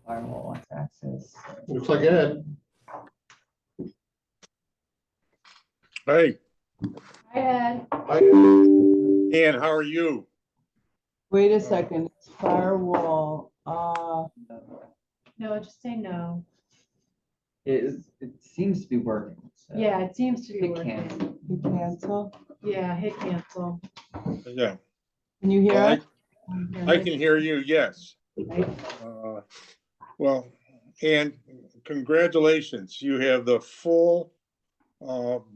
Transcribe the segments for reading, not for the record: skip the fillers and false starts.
Firewall wants access. Looks like Ed. Hey, Hi, Ed. Hi. Ann, how are you? Wait a second, it's firewall. No, just say no. It seems to be working. So Yeah, it seems to be hit working. cancel. You cancel. Yeah, hit cancel. Yeah, Can you hear well, us? I can hear you, yes. Right. Well, and congratulations, you have the full,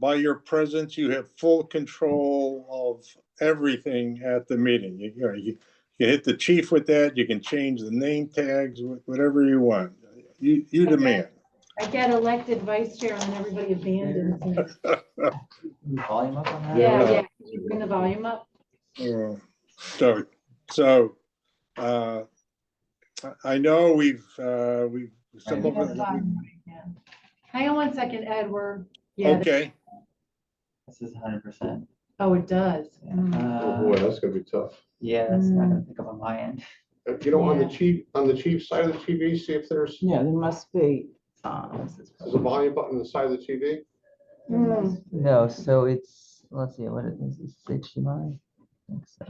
by your presence, you have full control of everything at the meeting. You hit the chief with that, you can change the name tags, whatever you want. You the man. I get elected vice chair and everybody abandons me. Volume up on that? Yeah. Can you bring the volume up? So, I know we've some of it. Hang on one second, Edward. Okay, This is 100%. Oh, it does. Oh boy, that's gonna be tough. Yeah, that's not gonna pick up on my end. You know, on the Yeah. chief side of the TV, see if there's Yeah, there must be. This is a volume button on the side of the TV. No, so it's, let's see, what it is, it's HDMI? I think so.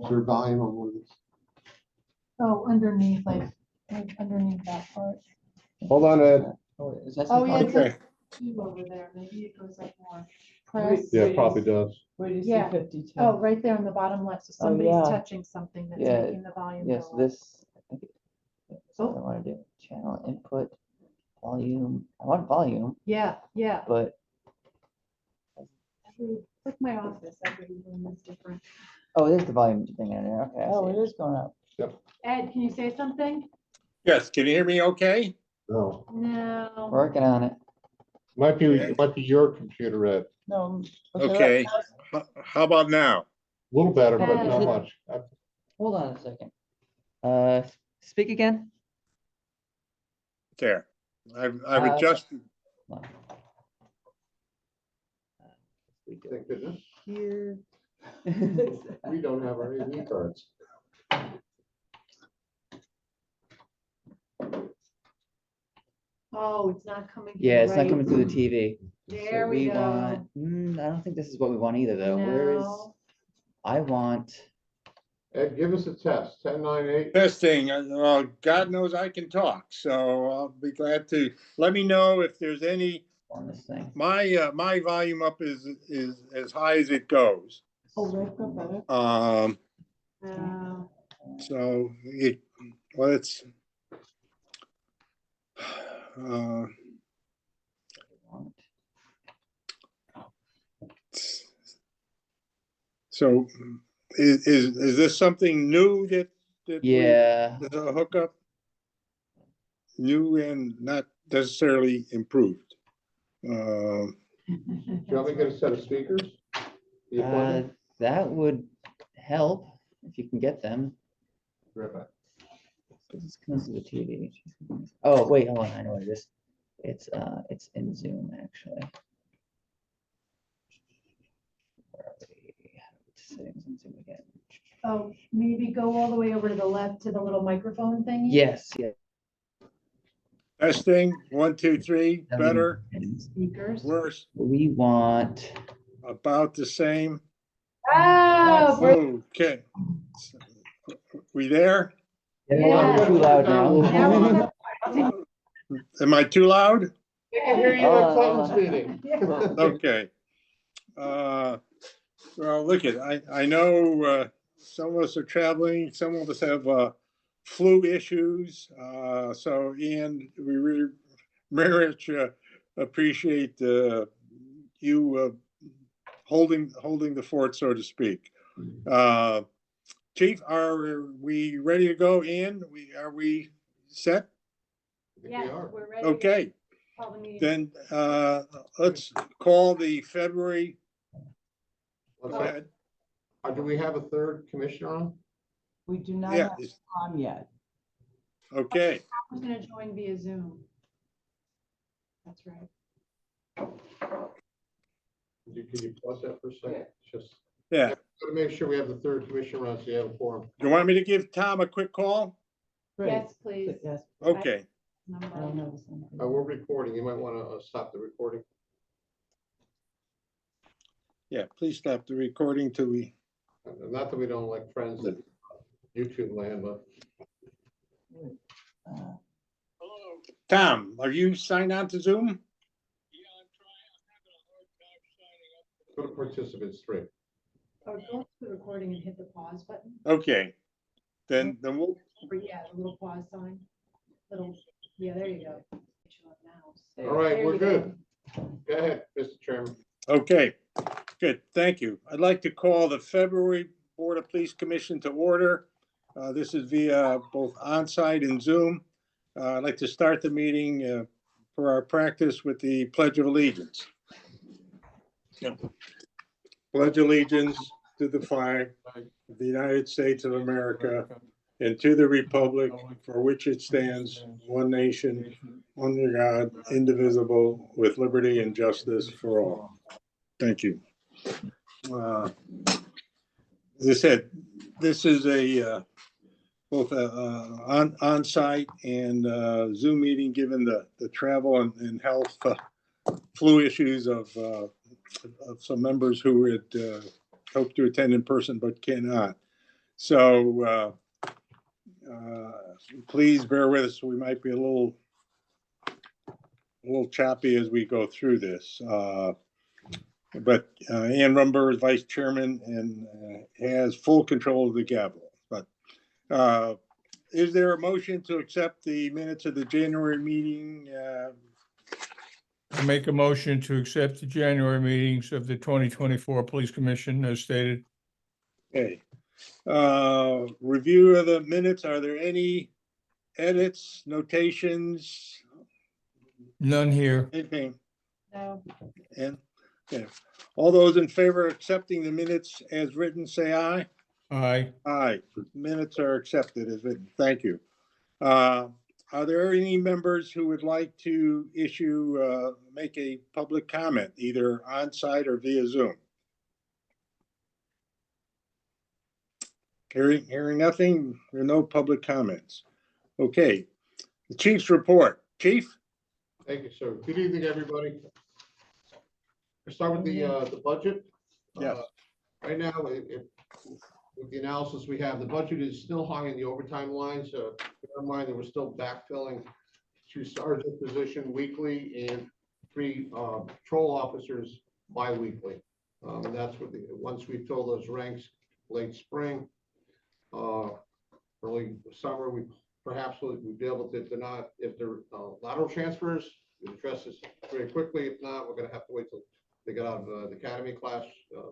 Is there volume on one of these? Oh, underneath, like underneath that part. Hold on, Ed. Oh, is that Oh, yeah, something? it's okay. two over there. Maybe it goes up more. Press. Yeah, it probably does. Where do you see Yeah. 52? Oh, right there on the bottom left. So Oh, somebody's yeah. touching something that's Yeah, making the volume Yes, go up. this, I think, that's what I want to do. Channel input, volume. I want volume, Yeah. but Like my office, every room is different. oh, there's the volume thing in there. Okay. I Oh, see it is going up. Ed, can you say something? Yes, can you hear me okay? No, No. Working on it. it might be your computer, Ed. No. Okay, how about now? A little better, but Is not it- much. Hold on a second. Speak again. There, I've okay. adjusted. Hold on. We go Thank goodness. here. We don't have our AV cards. Oh, it's not coming. through Yeah, it's not right. coming through the TV. There So we go. want, I don't think this is what we want either, though. Where is, No. I want, Ed, give us a test. 1098. Testing, God knows I can talk, so I'll be glad to, let me know if there's any, on this thing. my volume up is as high as it goes. Oh, right, go better. No. So it's, so is this something new that Yeah, is a hookup? New and not necessarily improved. Do you want me to get a set of speakers? The appointment? that would help if you can get them. Right back. This comes to the TV. Oh, wait, hold on, I know what it is. It's in Zoom, actually. Where are we? Settings in Zoom again. Oh, maybe go all the way over to the left to the little microphone thing. Yes, yeah. Testing, 1, 2, 3, better, Speakers. worse, We want, about the same. Oh, Okay. We there? Yeah. You're too loud Now now. we're- Am I too loud? We can hear you at Clinton's meeting. Okay. Well, look I know some of us are traveling, some of us have flu issues. So Ian, we really very much appreciate you holding the fort, so to speak. Chief, are we ready to go, Ian? Are we set? Yes, we're ready. Okay, to call the meeting. then let's call the February. Let's Go see. ahead. Do we have a third commissioner on? We do not Yeah, have Tom yet. okay. Who's going to join via Zoom? That's right. Can you pause that for a second? Just. Yeah, Gotta make sure we have the third commissioner on, so you have a quorum. You want me to give Tom a quick call? Great. Yes, please. Yes. Okay, I don't Number. have this on. We're recording. You might want to stop the recording. yeah, please stop the recording till we, Not that we don't like friends at YouTube land, but Uh, Tom, are you signed on to Zoom? go to participants 3. Or go to the recording and hit the pause button. Okay, then we'll, Or, yeah, the little pause sign. Yeah, there you go. All right, There we're you go. good. Go ahead, Mr. Chairman. okay, good, thank you. I'd like to call the February Board of Police Commission to order. This is via both onsite and Zoom. I'd like to start the meeting for our practice with the Pledge of Allegiance. Pledge allegiance to the flag of the United States of America and to the republic for which it stands, one nation, under God, indivisible, with liberty and justice for all. Thank you. As I said, this is both a on-site and Zoom meeting, given the travel and health flu issues of some members who had hoped to attend in person but cannot. So please bear with us. We might be a little choppy as we go through this. But Ann Rumber is vice chairman and has full control of the gavel. But is there a motion to accept the minutes of the January meeting? I make a motion to accept the January meetings of the 2024 Police Commission as stated. Okay. Review of the minutes. Are there any edits, notations, None here. anything? No. And okay. All those in favor of accepting the minutes as written, say aye. Aye. Aye. Minutes are accepted as written. Thank you. Are there any members who would like to make a public comment, either on site or via Zoom? Hearing nothing, there are no public comments. Okay, the chief's report. Chief? Thank you, sir. Good evening, everybody. We'll start with the budget. Yes. Right now, with the analysis we have, the budget is still high in the overtime line, so keep in mind that we're still backfilling 2 sergeant position weekly and 3 patrol officers bi-weekly. And that's what once we fill those ranks late spring, early summer, we perhaps will be able to, if they're lateral transfers, we address this very quickly. If not, we're going to have to wait till they get out of the academy class,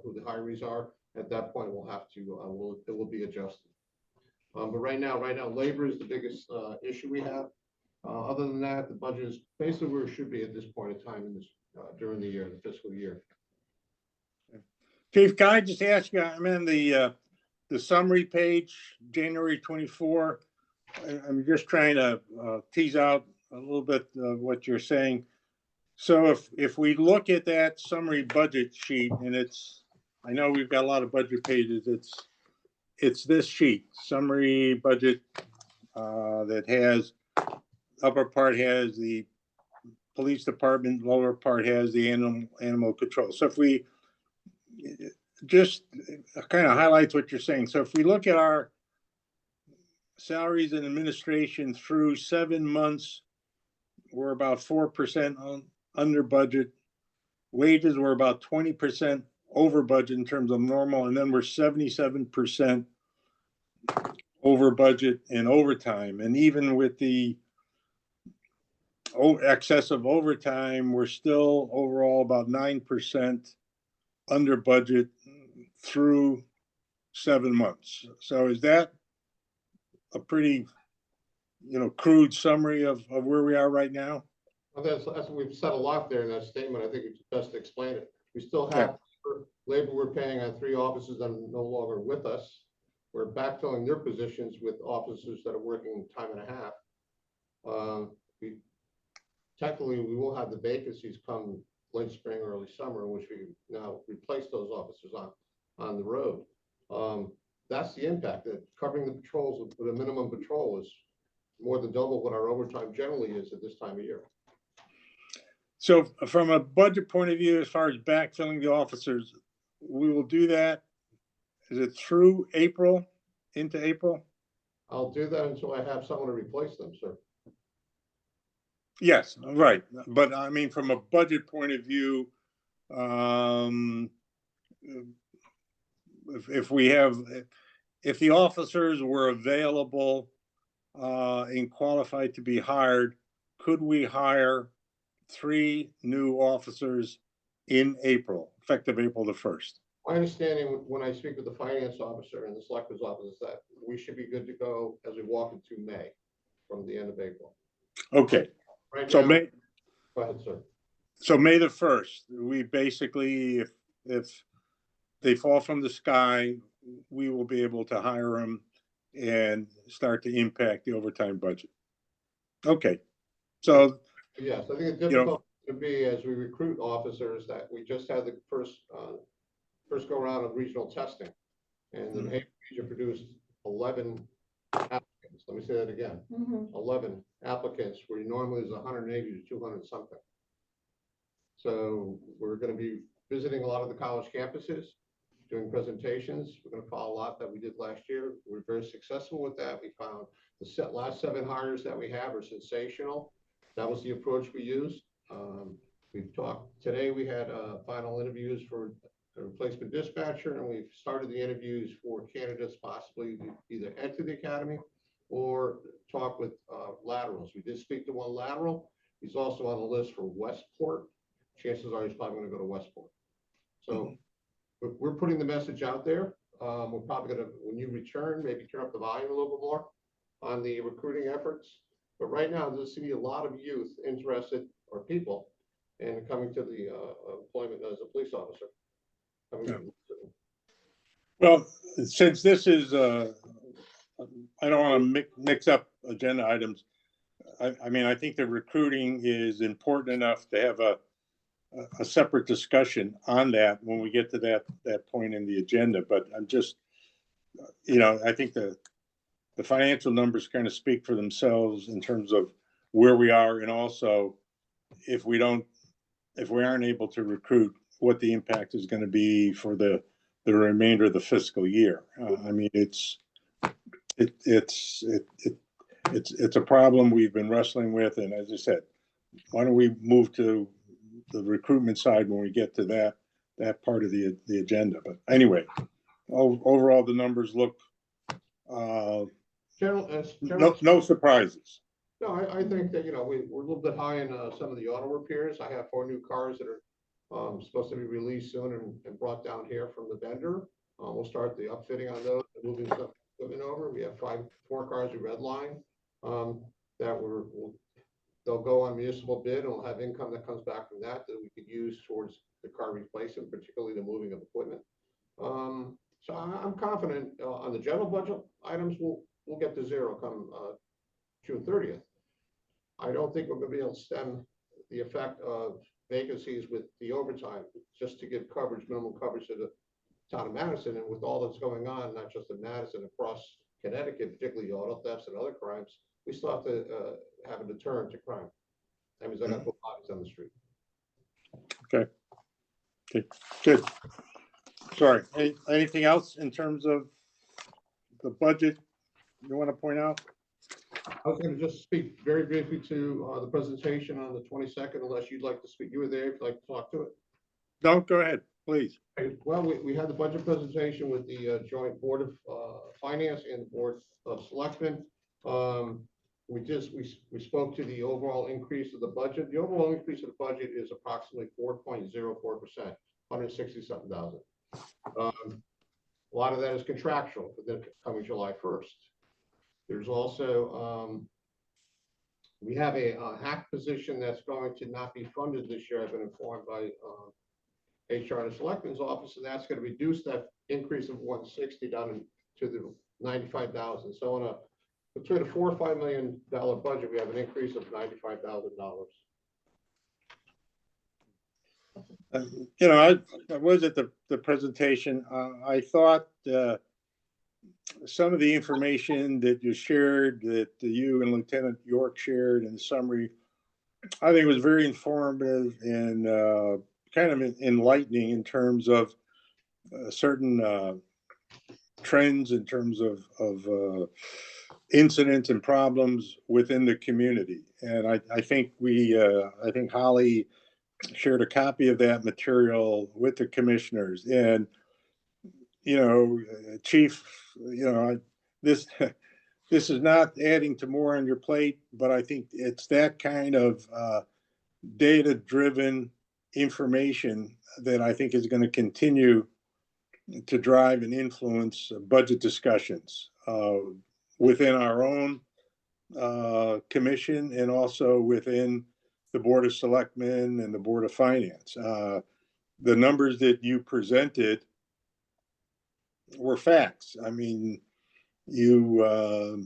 who the hirees are. At that point, we'll have to, it will be adjusted. But right now, labor is the biggest issue we have. Other than that, the budget is basically where it should be at this point in time in this during the year, the fiscal year. Chief, can I just ask you, I'm in the summary page, January 24. I'm just trying to tease out a little bit of what you're saying. So if we look at that summary budget sheet, and I know we've got a lot of budget pages, it's this sheet, summary budget, that has, upper part has the police department, lower part has the animal control. So if we just kind of highlights what you're saying. So if we look at our salaries and administration through 7 months, we're about 4% under budget. Wages were about 20% over budget in terms of normal, and then we're 77% over budget in overtime. And even with the excess of overtime, we're still overall about 9% under budget through 7 months. So is that a pretty, crude summary of where we are right now? Well, that's we've said a lot there in that statement. I think it's best to explain it. We still have labor we're paying on 3 officers that are no longer with us. We're backfilling their positions with officers that are working time and a half. Technically, we will have the vacancies come late spring, early summer, in which we now replace those officers on the road. That's the impact, that covering the patrols with a minimum patrol is more than double what our overtime generally is at this time of year. So from a budget point of view, as far as backfilling the officers, we will do that. Is it through April, into April? I'll do that until I have someone to replace them, sir. Yes, right. But I mean, from a budget point of view, if we have, if the officers were available and qualified to be hired, could we hire 3 new officers in April, effective April the 1st? My understanding, when I speak with the finance officer and the selectman's office, is that we should be good to go as we walk into May, from the end of April. Okay, Right so now, May, go ahead, sir. so May the 1st, we basically, if they fall from the sky, we will be able to hire them and start to impact the overtime budget. Okay, so, Yes, I think the difficult to be as we recruit officers that we just had the first go around of regional testing. And the Hague region produced 11 applicants. Let me say that again. 11 applicants where normally is 180 to 200 something. So we're going to be visiting a lot of the college campuses, doing presentations. We're going to follow a lot that we did last year. We're very successful with that. We found the last 7 hires that we have are sensational. That was the approach we used. We've talked today. We had final interviews for a replacement dispatcher, and we've started the interviews for candidates possibly to either enter the academy or talk with laterals. We did speak to one lateral. He's also on the list for Westport. Chances are he's probably going to go to Westport. So we're putting the message out there. We're probably going to, when you return, maybe turn up the volume a little bit more on the recruiting efforts. But right now, there's seems to be a lot of youth interested, or people, in coming to the employment as a police officer. well, since this is, I don't want to mix up agenda items. I mean, I think the recruiting is important enough to have a separate discussion on that when we get to that point in the agenda. But I'm just, I think the financial numbers kind of speak for themselves in terms of where we are, and also if we aren't able to recruit, what the impact is going to be for the remainder of the fiscal year. I mean, it's a problem we've been wrestling with, and as I said, why don't we move to the recruitment side when we get to that part of the agenda? But anyway, overall the numbers look no surprises. No, I think that we're a little bit high in some of the auto repairs. I have 4 new cars that are supposed to be released soon and brought down here from the vendor. We'll start the upfitting on those, moving some equipment over. We have 4 cars we redline that they'll go on municipal bid, and we'll have income that comes back from that we could use towards the car replacement, particularly the moving of equipment. So I'm confident on the general budget items, we'll get to zero come June 30th. I don't think we're going to be able to stem the effect of vacancies with the overtime, just to give coverage, minimum coverage to the town of Madison. And with all that's going on, not just in Madison, across Connecticut, particularly auto thefts and other crimes, we still have to have a deterrent to crime. That means I got to put bodies on the street. Okay, good. Sorry, anything else in terms of the budget you want to point out? I was going to just speak very briefly to the presentation on the 22nd, unless you'd like to speak. You were there, if you'd like to talk to it. No, go ahead, please. Well, we had the budget presentation with the joint Board of Finance and the Board of Selectmen. We spoke to the overall increase of the budget. The overall increase of the budget is approximately 4.04%, 160-something thousand. A lot of that is contractual for the coming July 1st. There's also, we have a hack position that's going to not be funded this year. I've been informed by HR and the Selectmen's office, and that's going to reduce that increase of 160 down to the 95,000. So on between a $4 or $5 million budget, we have an increase of $95,000. I was at the presentation. I thought some of the information that you shared, that you and Lieutenant York shared in the summary, I think was very informative and kind of enlightening in terms of certain trends, in terms of incidents and problems within the community. And I think I think Holly shared a copy of that material with the commissioners. And, Chief, this this is not adding to more on your plate, but I think it's that kind of data-driven information that I think is going to continue to drive and influence budget discussions within our own commission and also within the Board of Selectmen and the Board of Finance. The numbers that you presented were facts. I mean, it's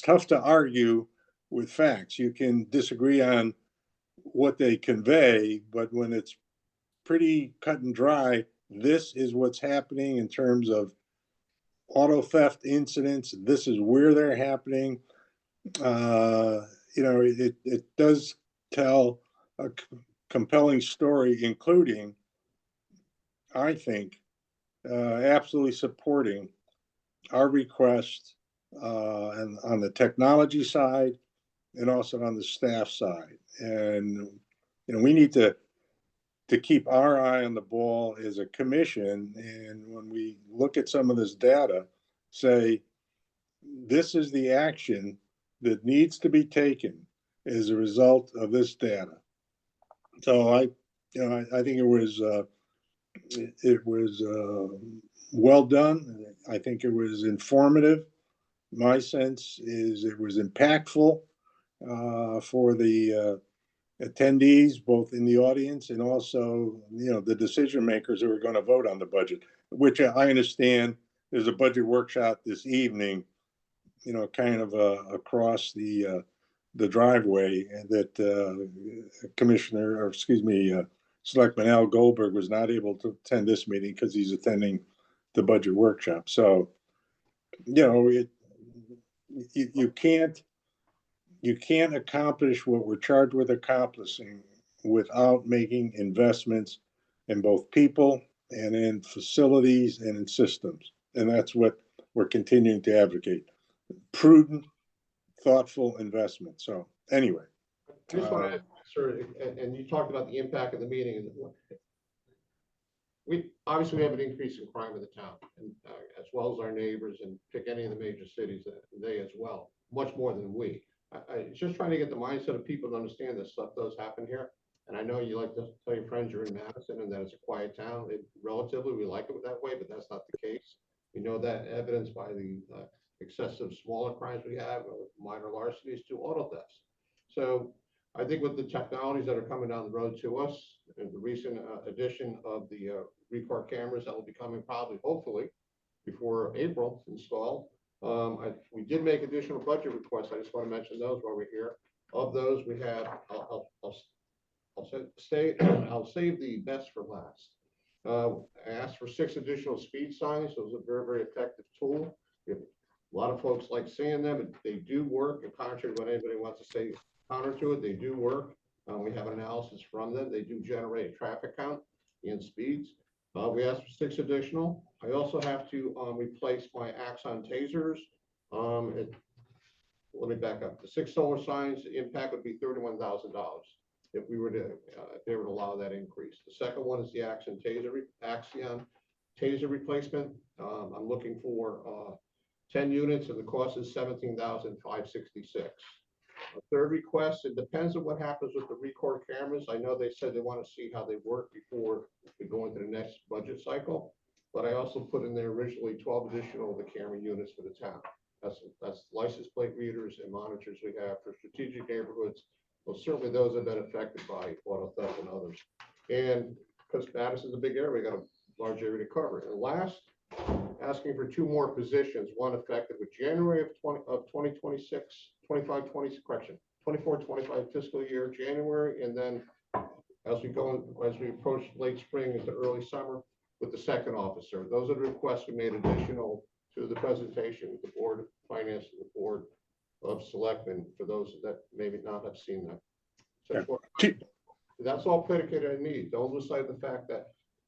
tough to argue with facts. You can disagree on what they convey, but when it's pretty cut and dry, this is what's happening in terms of auto theft incidents. This is where they're happening. It does tell a compelling story, including, I think, absolutely supporting our request and on the technology side and also on the staff side. And we need to keep our eye on the ball as a commission. And when we look at some of this data, say, this is the action that needs to be taken as a result of this data. So I think it was well done. I think it was informative. My sense is it was impactful for the attendees, both in the audience and also, the decision makers who are going to vote on the budget, which I understand there's a budget workshop this evening, kind of across the driveway, and that Selectman Al Goldberg was not able to attend this meeting because he's attending the budget workshop. So, you can't accomplish what we're charged with accomplishing without making investments in both people and in facilities and in systems. And that's what we're continuing to advocate. Prudent, thoughtful investment. So anyway. I just want to add, sir, and you talked about the impact of the meeting. We obviously have an increase in crime in the town, and as well as our neighbors, and pick any of the major cities, they as well, much more than we. I just trying to get the mindset of people to understand this stuff does happen here. And I know you like to tell your friends you're in Madison and that it's a quiet town. Relatively, we like it that way, but that's not the case. We know that evidenced by the excessive smaller crimes we have, minor larcenies to auto thefts. So I think with the technologies that are coming down the road to us, and the recent addition of the record cameras that will be coming probably, hopefully, before April installed. We did make additional budget requests. I just want to mention those while we're here. Of those, we have, I'll save the best for last. I asked for 6 additional speed signs. Those are a very, very effective tool. A lot of folks like seeing them. They do work, and contrary to what anybody wants to say counter to it, they do work. We have analysis from them. They do generate a traffic count in speeds. We asked for 6 additional. I also have to replace my Axon tasers. Let me back up. The 6 solar signs, the impact would be $31,000 if we were to if they were to allow that increase. The second one is the Axon taser replacement. I'm looking for 10 units, and the cost is $17,566. A third request, it depends on what happens with the record cameras. I know they said they want to see how they work before we go into the next budget cycle, but I also put in there originally 12 additional of the camera units for the town. That's license plate readers and monitors we have for strategic neighborhoods. Well, certainly those have been affected by auto theft and others. And because Madison's a big area, we got a large area to cover. And last, asking for 2 more positions, one effective with January of 2026, 24-25 fiscal year, January, and then as we approach late spring into early summer with the second officer. Those are the requests we made additional to the presentation with the Board of Finance and the Board of Selectmen, for those that maybe not have seen that. So that's all predicated on need. Don't lose sight of the fact that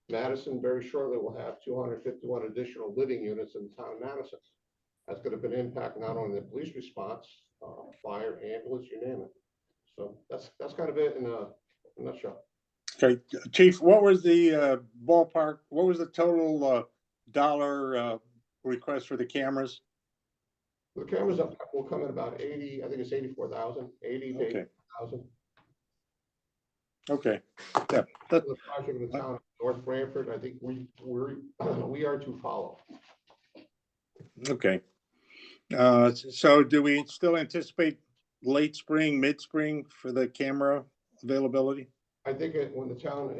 Madison very shortly will have 251 additional living units in the town of Madison. That's going to be an impact not only the police response, fire, ambulance, you name it. So that's kind of it in a nutshell. Okay, Chief, what was the ballpark? What was the total dollar request for the cameras? The cameras up will come in about 80. I think it's 84,000, 80 to Okay. 80,000. Okay, yeah, that, The project in the town of North Branford, I think we are to follow. okay. So do we still anticipate late spring, mid-spring for the camera availability? I think when the town,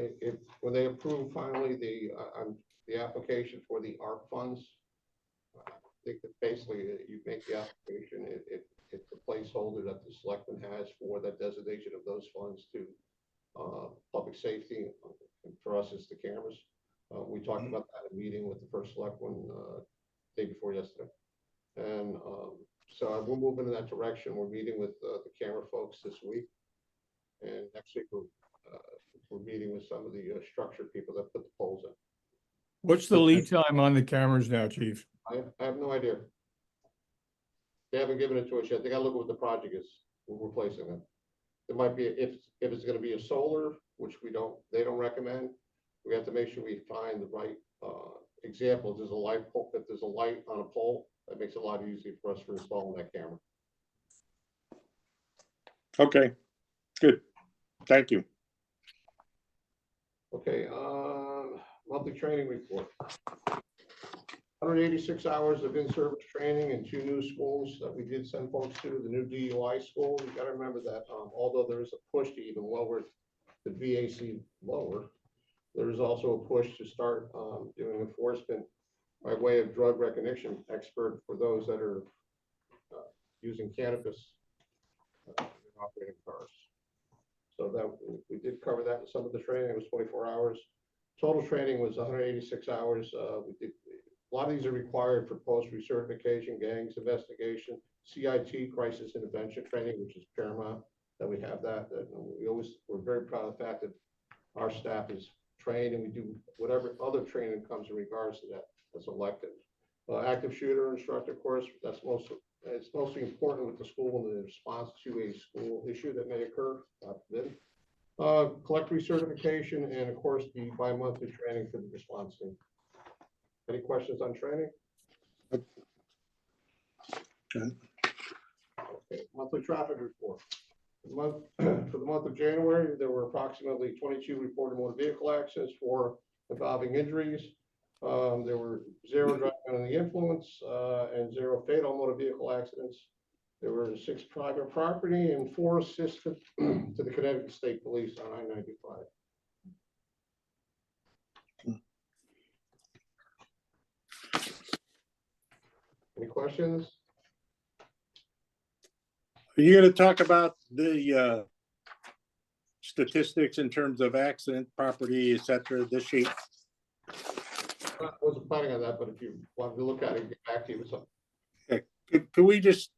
when they approve finally the application for the ARP funds, I think that basically you make the application, it's a placeholder that the selectman has for that designation of those funds to public safety, and for us it's the cameras. We talked about that in a meeting with the first selectman day before yesterday, and so we're moving in that direction. We're meeting with the camera folks this week, and next week we're meeting with some of the structure people that put the poles in. What's the lead time on the cameras now, Chief? I have no idea. They haven't given it to us yet. They gotta look at what the project is. We're replacing them. There might be, if it's gonna be a solar, which they don't recommend, we have to make sure we find the right example. If there's a light pole, if there's a light on a pole, that makes it a lot easier for us for installing that camera. Okay, good. Thank you. Okay, monthly training report. 186 hours of in-service training in 2 new schools that we did send folks to. The new DUI school, you got to remember that although there is a push to even lower the VAC lower, there is also a push to start doing enforcement by way of drug recognition expert for those that are using cannabis in operating cars. So that we did cover that in some of the training. It was 24 hours. Total training was 186 hours. A lot of these are required for post recertification, gangs investigation, CIT, crisis intervention training, which is paramount that we have that. We're very proud of the fact that our staff is trained, and we do whatever other training comes in regards to that as elective. Active shooter instructor course, it's mostly important with the school in the response to a school issue that may occur. Collect recertification, and of course the bi-monthly training for the response team. Any questions on training? Okay, monthly traffic report. For the month of January, there were approximately 22 reported motor vehicle accidents, 4 involving injuries. There were 0 driving under the influence and 0 fatal motor vehicle accidents. There were 6 private property and 4 assists to the Connecticut State Police on I-95. Any questions? Are you going to talk about the statistics in terms of accident, property, et cetera, this sheet? I wasn't planning on that, but if you want to look at it, get back to you with something. Okay. Could we just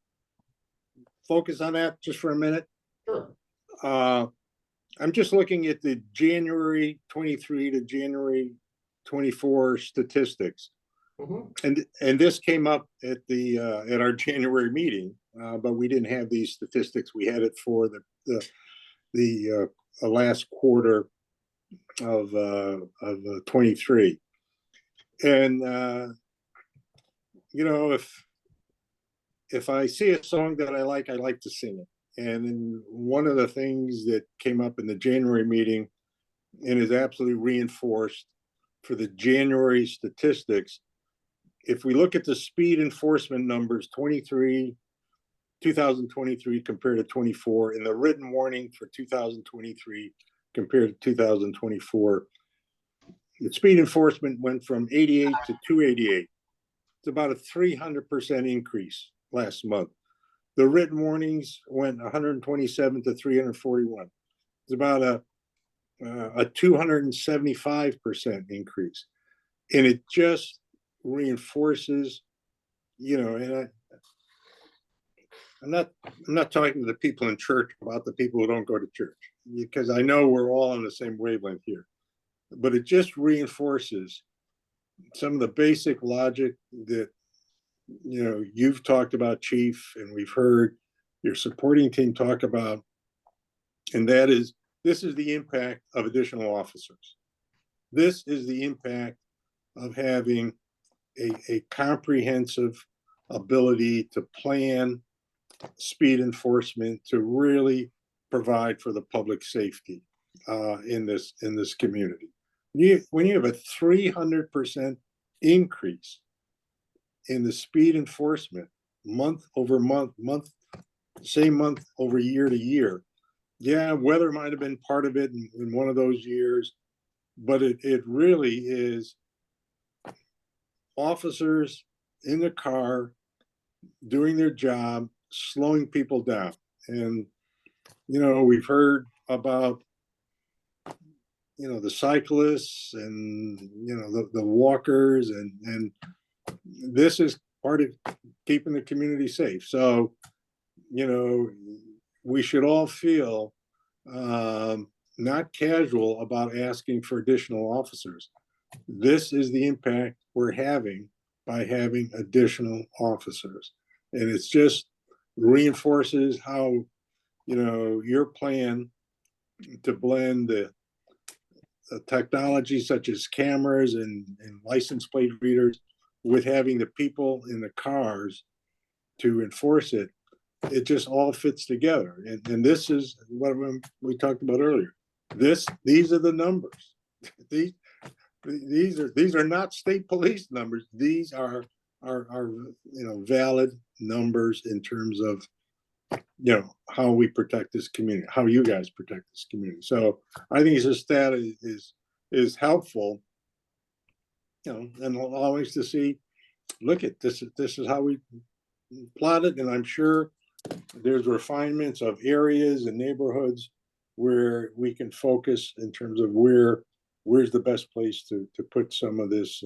focus on that just for a minute? Sure. I'm just looking at the January 23 to January 24 statistics. Mm-hmm. And this came up at at our January meeting, but we didn't have these statistics. We had it for the last quarter of 23. And you know, if I see a song that I like to sing it. And then one of the things that came up in the January meeting and is absolutely reinforced for the January statistics, if we look at the speed enforcement numbers, 2023 compared to 24, and the written warning for 2023 compared to 2024, the speed enforcement went from 88 to 288. It's about a 300% increase last month. The written warnings went 127 to 341. It's about a a 275% increase. And it just reinforces, and I'm not talking to the people in church about the people who don't go to church, because I know we're all on the same wavelength here, but it just reinforces some of the basic logic that, you've talked about, Chief, and we've heard your supporting team talk about, and that is, this is the impact of additional officers. This is the impact of having a comprehensive ability to plan speed enforcement, to really provide for the public safety in this community. When you have a 300% increase in the speed enforcement month over month, same month over year to year. Yeah, weather might have been part of it in one of those years, but it really is officers in the car doing their job, slowing people down. And, we've heard about, the cyclists and, the walkers, and this is part of keeping the community safe. So, we should all feel not casual about asking for additional officers. This is the impact we're having by having additional officers. And it's just reinforces how, your plan to blend the technology such as cameras and license plate readers with having the people in the cars to enforce it. It just all fits together. And this is what we talked about earlier. These are the numbers. These are not state police numbers. These are valid numbers in terms of how we protect this community, how you guys protect this community. So I think this stat is helpful, and always to see, look at this is how we plot it. And I'm sure there's refinements of areas and neighborhoods where we can focus in terms of where's the best place to put some of these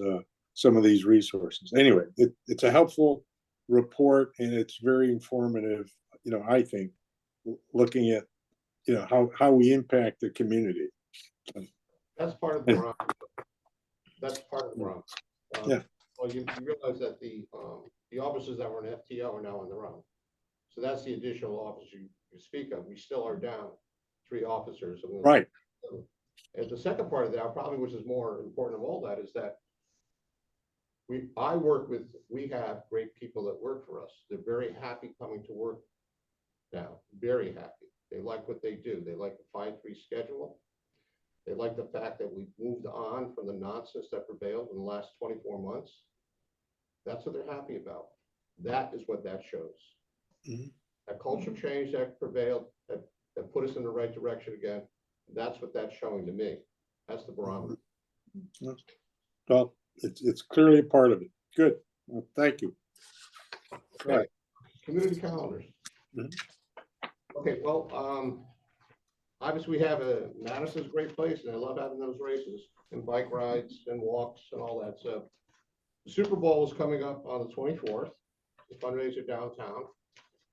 resources. Anyway, it's a helpful report, and it's very informative, I think, looking at, how we impact the community. That's part of the run. That's part of the run. Yeah. Well, you realize that the officers that were in FTO are now on the run. So that's the additional officers you speak of. We still are down 3 officers. Right. And the second part of that, probably, which is more important of all that, is that we have great people that work for us. They're very happy coming to work now, very happy. They like what they do. They like the 5-3 schedule. They like the fact that we've moved on from the nonsense that prevailed in the last 24 months. That's what they're happy about. That is what that shows. Mm-hmm. That culture change that prevailed, that put us in the right direction again. That's what that's showing to me. That's the barometer. Well, it's clearly a part of it. Good. Well, thank you. Okay. Right. Community calendars. Mm-hmm. Okay. Well, obviously we have Madison's a great place, and I love having those races and bike rides and walks and all that. So the Super Bowl is coming up on the 24th. The fundraiser downtown,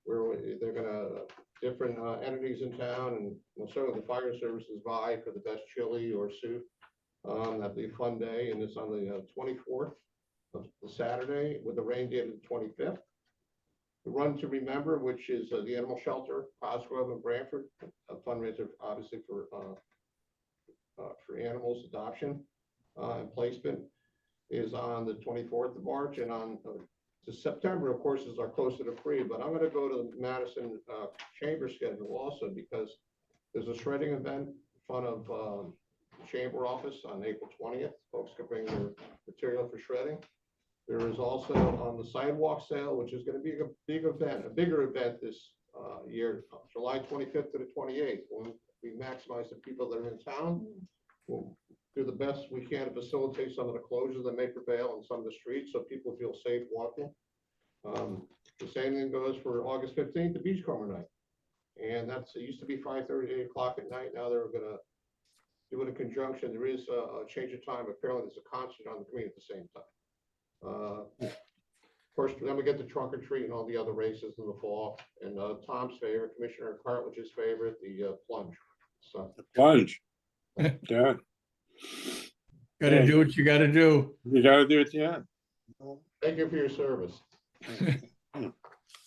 where they're gonna different entities in town, and certainly the fire services vie for the best chili or soup. That'll be a fun day, and it's on the 24th of the Saturday, with the rain date of the 25th. The Run to Remember, which is the animal shelter, Cosgrove and Branford, a fundraiser obviously for animals adoption and placement, is on the 24th of March, and on to September, of course, is our Closer to Free. But I'm going to go to the Madison Chamber schedule also, because there's a shredding event in front of the Chamber office on April 20th. Folks can bring their material for shredding. There is also on the sidewalk sale, which is going to be a bigger event this year, July 25th to the 28th. When we maximize the people that are in town, we'll do the best we can to facilitate some of the closures that may prevail on some of the streets, so people feel safe walking. The same thing goes for August 15th, the Beachcomber night, and it used to be 5:30 to 8 o'clock at night. Now they're going to do it in conjunction. There is a change of time. Apparently, there's a concert on the green at the same time. Of course, then we get the trunk or treat and all the other races in the fall. And Tom's favorite, Commissioner Cartledge's favorite, the plunge. So Plunge. Yeah. Gotta do what you gotta do. You gotta do it, yeah. thank you for your service.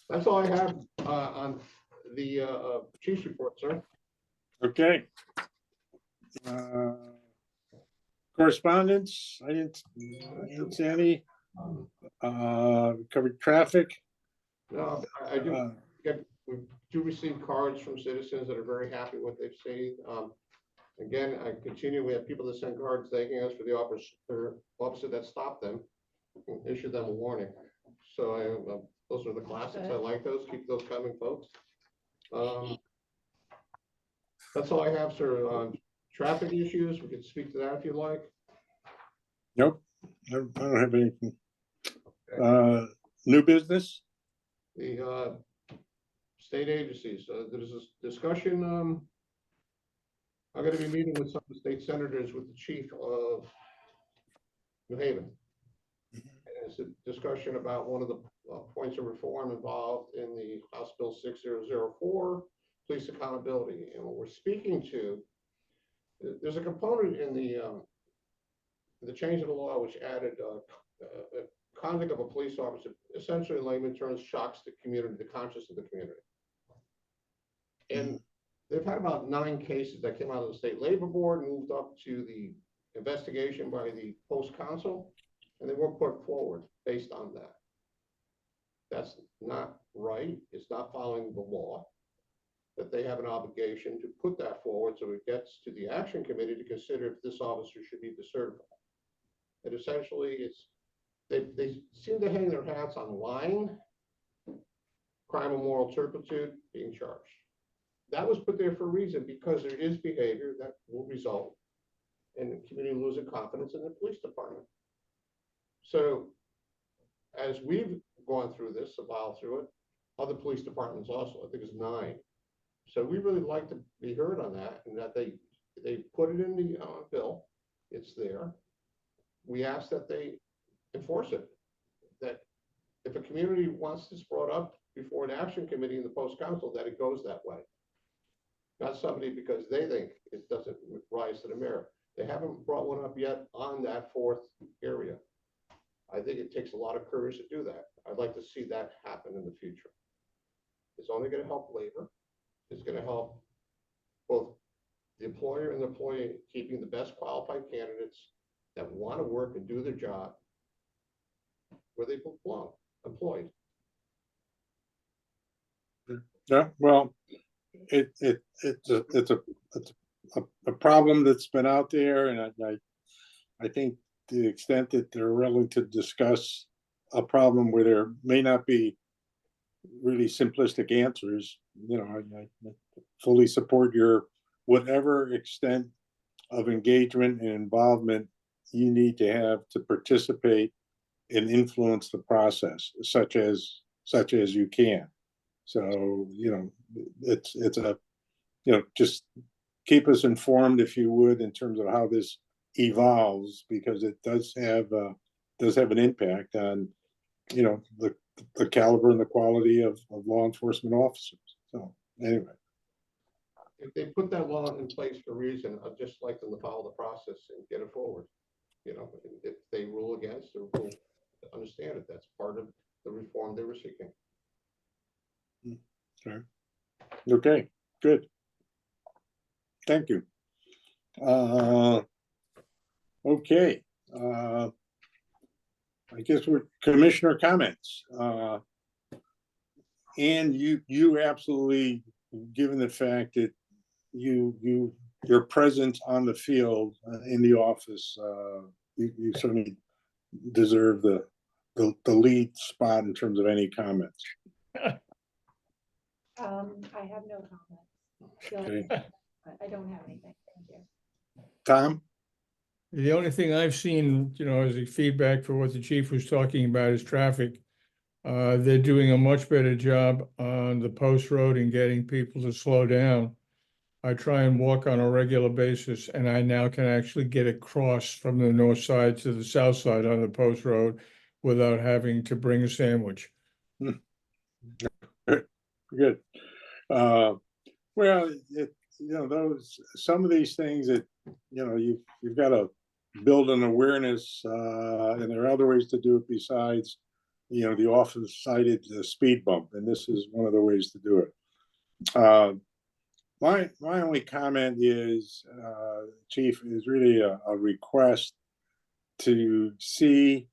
That's all I have on the chief's report, sir. Okay. Correspondence, I didn't see any. Covered traffic. No, I do we do receive cards from citizens that are very happy with what they've seen. Again, we have people that send cards thanking us for the officer that stopped them, issued them a warning. So those are the classics. I like those. Keep those coming, folks. That's all I have, sir. Traffic issues, we can speak to that if you like. Nope, I don't have anything. New business? The state agencies, there's this discussion. I'm going to be meeting with some of the state senators with the chief of New Haven. And it's a discussion about one of the points of reform involved in the House Bill 6004, police accountability. And what we're speaking to, there's a component in the change of the law which added conduct of a police officer, essentially in layman terms, shocks the community, the conscience of the community. And they've had about 9 cases that came out of the state labor board, moved up to the investigation by the post council, and they weren't put forward based on that. That's not right. It's not following the law, that they have an obligation to put that forward so it gets to the action committee to consider if this officer should be decertified. And essentially, they seem to hang their hats on lying, crime of moral turpitude, being charged. That was put there for a reason, because there is behavior that will result in the community losing confidence in the police department. So as we've gone through this, evolved through it, other police departments also, I think it's 9. So we really like to be heard on that, and that they put it in the bill. It's there. We ask that they enforce it. That if a community wants this brought up before an action committee in the post council, that it goes that way. Not somebody because they think it doesn't rise to the merit. They haven't brought one up yet on that 4th area. I think it takes a lot of courage to do that. I'd like to see that happen in the future. It's only going to help labor. It's going to help both the employer and the employee, keeping the best qualified candidates that want to work and do their job where they belong, employed. Yeah, well, it's a problem that's been out there, and I think to the extent that they're willing to discuss a problem where there may not be really simplistic answers, you know, I fully support your whatever extent of engagement and involvement you need to have to participate and influence the process, such as you can. So, you know, it's a, you know, just keep us informed, if you would, in terms of how this evolves, because it does have an impact on, you know, the caliber and the quality of law enforcement officers. So anyway. If they put that law in place for a reason, I'd just like them to follow the process and get it forward. You know, if they rule against or rule, understand it. That's part of the reform they were seeking. Sure. Okay, good. Thank you. Okay. I guess we're commissioner comments. And you absolutely, given the fact that your presence on the field in the office, you certainly deserve the lead spot in terms of any comments. I have no comments. So Okay. I don't have anything. Thank you. Tom? The only thing I've seen, you know, as a feedback for what the chief was talking about is traffic. They're doing a much better job on the post road and getting people to slow down. I try and walk on a regular basis, and I now can actually get across from the north side to the south side on the post road without having to bring a sandwich. Good. Well, some of these things that, you've got to build an awareness, and there are other ways to do it besides, the often cited speed bump, and this is one of the ways to do it. My only comment is, Chief, is really a request to see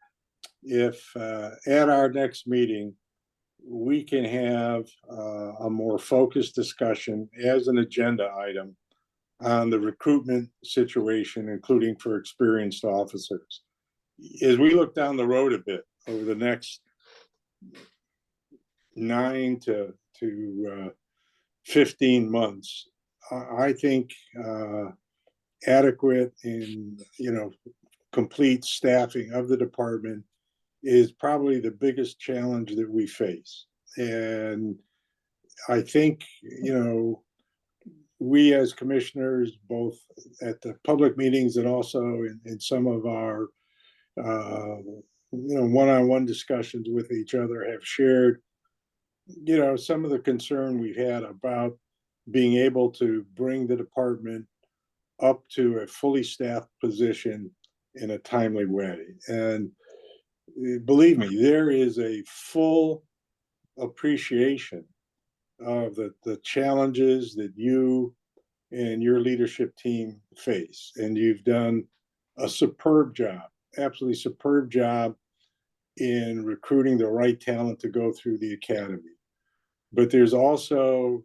if at our next meeting, we can have a more focused discussion as an agenda item on the recruitment situation, including for experienced officers. As we look down the road a bit over the next 9 to 15 months, I think adequate and complete staffing of the department is probably the biggest challenge that we face. And I think, we as commissioners, both at the public meetings and also in some of our, one-on-one discussions with each other, have shared, some of the concern we've had about being able to bring the department up to a fully staffed position in a timely way. And believe me, there is a full appreciation of the challenges that you and your leadership team face. And you've done a superb job, absolutely superb job in recruiting the right talent to go through the academy. But there's also,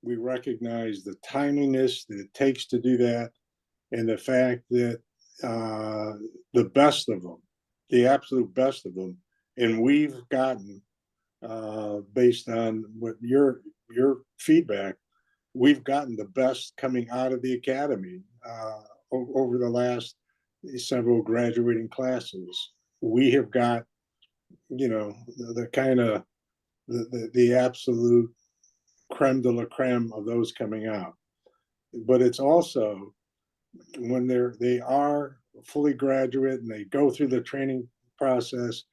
we recognize the timeliness that it takes to do that, and the fact that the best of them, the absolute best of them, and we've gotten, based on what your feedback, we've gotten the best coming out of the academy over the last several graduating classes. We have got, the kind of the absolute creme de la creme of those coming out. But it's also when they are fully graduate and they go through the training process,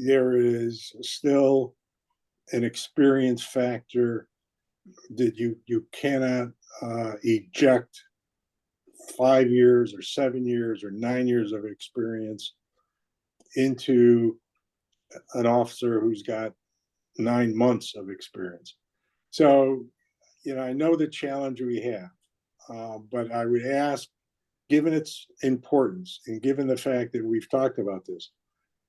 there is still an experience factor that you cannot eject 5 years or 7 years or 9 years of experience into an officer who's got 9 months of experience. So, I know the challenge we have, but I would ask, given its importance and given the fact that we've talked about this,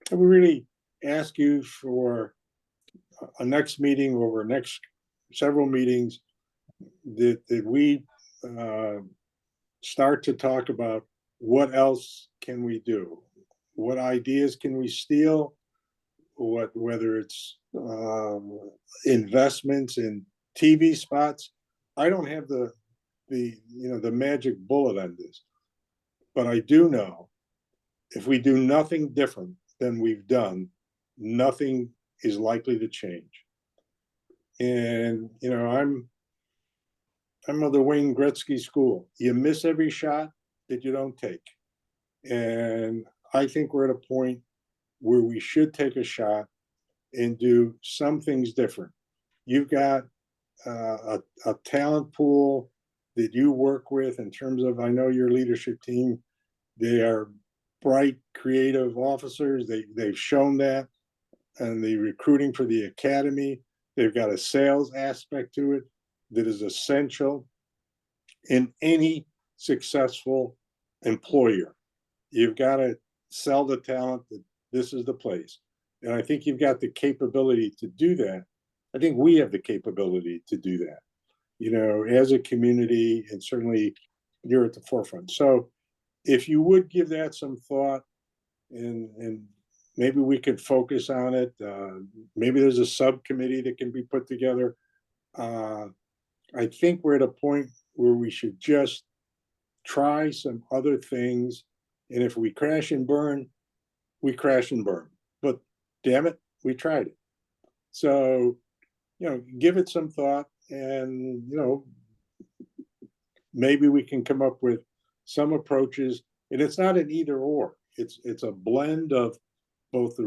I would really ask you for a next meeting over next several meetings that we start to talk about what else can we do, what ideas can we steal, whether it's investments in TV spots. I don't have the magic bullet on this, but I do know if we do nothing different than we've done, nothing is likely to change. And I'm of the Wayne Gretzky school. You miss every shot that you don't take. And I think we're at a point where we should take a shot and do some things different. You've got a talent pool that you work with in terms of, I know your leadership team, they are bright, creative officers. They've shown that, and the recruiting for the academy, they've got a sales aspect to it that is essential in any successful employer. You've got to sell the talent that this is the place. And I think you've got the capability to do that. I think we have the capability to do that, as a community, and certainly you're at the forefront. So if you would give that some thought, and maybe we could focus on it. Maybe there's a subcommittee that can be put together. I think we're at a point where we should just try some other things. And if we crash and burn, we crash and burn. But damn it, we tried it. So, give it some thought, and, maybe we can come up with some approaches, and it's not an either or. It's a blend of both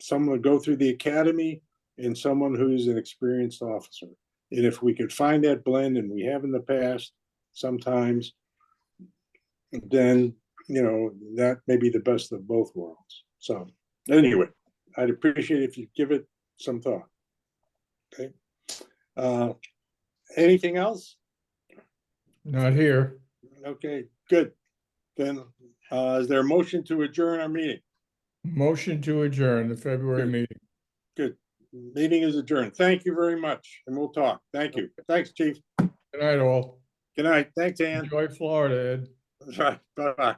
someone go through the academy and someone who's an experienced officer. And if we could find that blend, and we have in the past sometimes, then, that may be the best of both worlds. So anyway, I'd appreciate if you give it some thought. Okay. Anything else? Not here. Okay, good. Then, is there a motion to adjourn our meeting? Motion to adjourn the February Good. meeting. Good. Meeting is adjourned. Thank you very much, and we'll talk. Thank you. Thanks, Chief. Good night, all. Good night. Thanks, Ann. Enjoy Florida, Ed. Bye-bye.